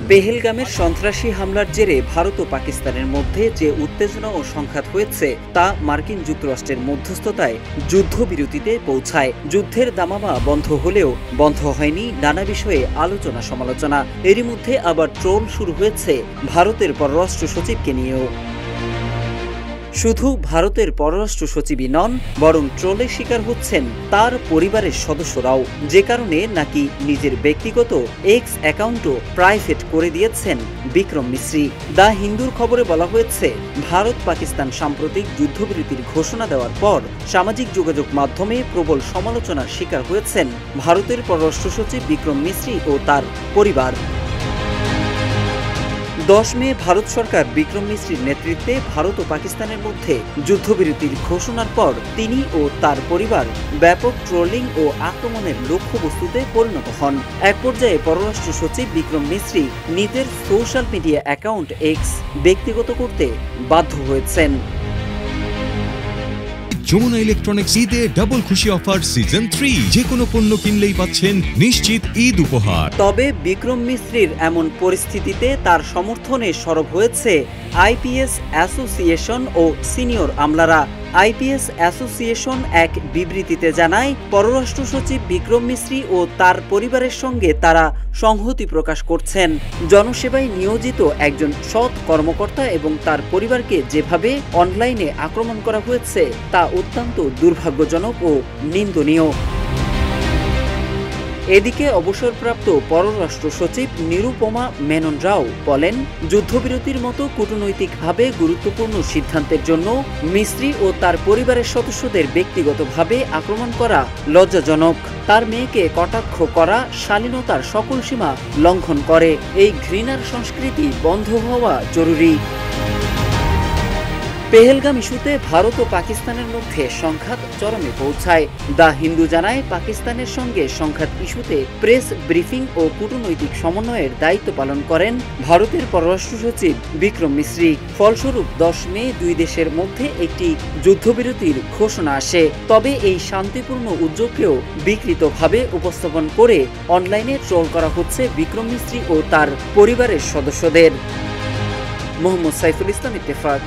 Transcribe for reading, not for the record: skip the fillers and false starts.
পেহেলগামের সন্ত্রাসী হামলার জেরে ভারত ও পাকিস্তানের মধ্যে যে উত্তেজনা ও সংঘাত হয়েছে তা মার্কিন যুক্তরাষ্ট্রের মধ্যস্থতায় যুদ্ধবিরতিতে পৌঁছায়। যুদ্ধের দামামা বন্ধ হলেও বন্ধ হয়নি নানা বিষয়ে আলোচনা সমালোচনা। এরই মধ্যে আবার ট্রোল শুরু হয়েছে ভারতের পররাষ্ট্র সচিবকে নিয়েও। শুধু ভারতের পররাষ্ট্র সচিবই নন, বরং ট্রোলের শিকার হচ্ছেন তার পরিবারের সদস্যরাও, যে কারণে নাকি নিজের ব্যক্তিগত এক্স অ্যাকাউন্টও প্রাইভেট করে দিয়েছেন বিক্রম মিশ্রি। দ্য হিন্দুর খবরে বলা হয়েছে, ভারত পাকিস্তান সাম্প্রতিক যুদ্ধবিরতির ঘোষণা দেওয়ার পর সামাজিক যোগাযোগ মাধ্যমে প্রবল সমালোচনার শিকার হয়েছেন ভারতের পররাষ্ট্র সচিব বিক্রম মিশ্রি ও তার পরিবার। 10 মে ভারত সরকার বিক্রম মিশ্রির নেতৃত্বে ভারত ও পাকিস্তানের মধ্যে যুদ্ধবিরতির ঘোষণার পর তিনি ও তার পরিবার ব্যাপক ট্রোলিং ও আক্রমণের লক্ষ্যবস্তুতে পরিণত হন। এক পর্যায়ে পররাষ্ট্র সচিব বিক্রম মিশ্রি নিজের সোশ্যাল মিডিয়া অ্যাকাউন্ট এক্স ব্যক্তিগত করতে বাধ্য হয়েছেন। যমুনা ইলেকট্রনিক্স ঈদে ডাবল খুশি অফার সিজন 3, যে কোনো পণ্য কিনলেই পাচ্ছেন নিশ্চিত ঈদ উপহার। তবে বিক্রম মিশ্রির এমন পরিস্থিতিতে তার সমর্থনে সরব হয়েছে আইপিএস অ্যাসোসিয়েশন ও সিনিয়র আমলারা। আইপিএস অ্যাসোসিয়েশন এক বিবৃতিতে জানায়, পররাষ্ট্র সচিব বিক্রম মিশ্রি ও তার পরিবারের সঙ্গে তারা সংহতি প্রকাশ করছেন। জনসেবায় নিয়োজিত একজন সৎ কর্মকর্তা এবং তার পরিবারকে যেভাবে অনলাইনে আক্রমণ করা হয়েছে তা অত্যন্ত দুর্ভাগ্যজনক ও নিন্দনীয়। এদিকে অবসরপ্রাপ্ত পররাষ্ট্র সচিব নিরুপমা মেনন রাও বলেন, যুদ্ধবিরতির মতো কূটনৈতিকভাবে গুরুত্বপূর্ণ সিদ্ধান্তের জন্য মিশ্রি ও তার পরিবারের সদস্যদের ব্যক্তিগতভাবে আক্রমণ করা লজ্জাজনক। তার মেয়েকে কটাক্ষ করা শালীনতার সকল সীমা লঙ্ঘন করে। এই ঘৃণার সংস্কৃতি বন্ধ হওয়া জরুরি। পেহেলগাম ইস্যুতে ভারত ও পাকিস্তানের মধ্যে সংঘাত চরমে পৌঁছায়। দ্য হিন্দু জানায়, পাকিস্তানের সঙ্গে সংঘাত ইস্যুতে প্রেস ব্রিফিং ও কূটনৈতিক সমন্বয়ের দায়িত্ব পালন করেন ভারতের পররাষ্ট্র সচিব বিক্রম মিশ্রি। ফলস্বরূপ 10 মে দুই দেশের মধ্যে একটি যুদ্ধবিরতির ঘোষণা আসে। তবে এই শান্তিপূর্ণ উদ্যোগকেও বিকৃতভাবে উপস্থাপন করে অনলাইনে ট্রোল করা হচ্ছে বিক্রম মিশ্রি ও তার পরিবারের সদস্যদের। মোহাম্মদ সাইফুল ইসলাম, ইত্তেফাক।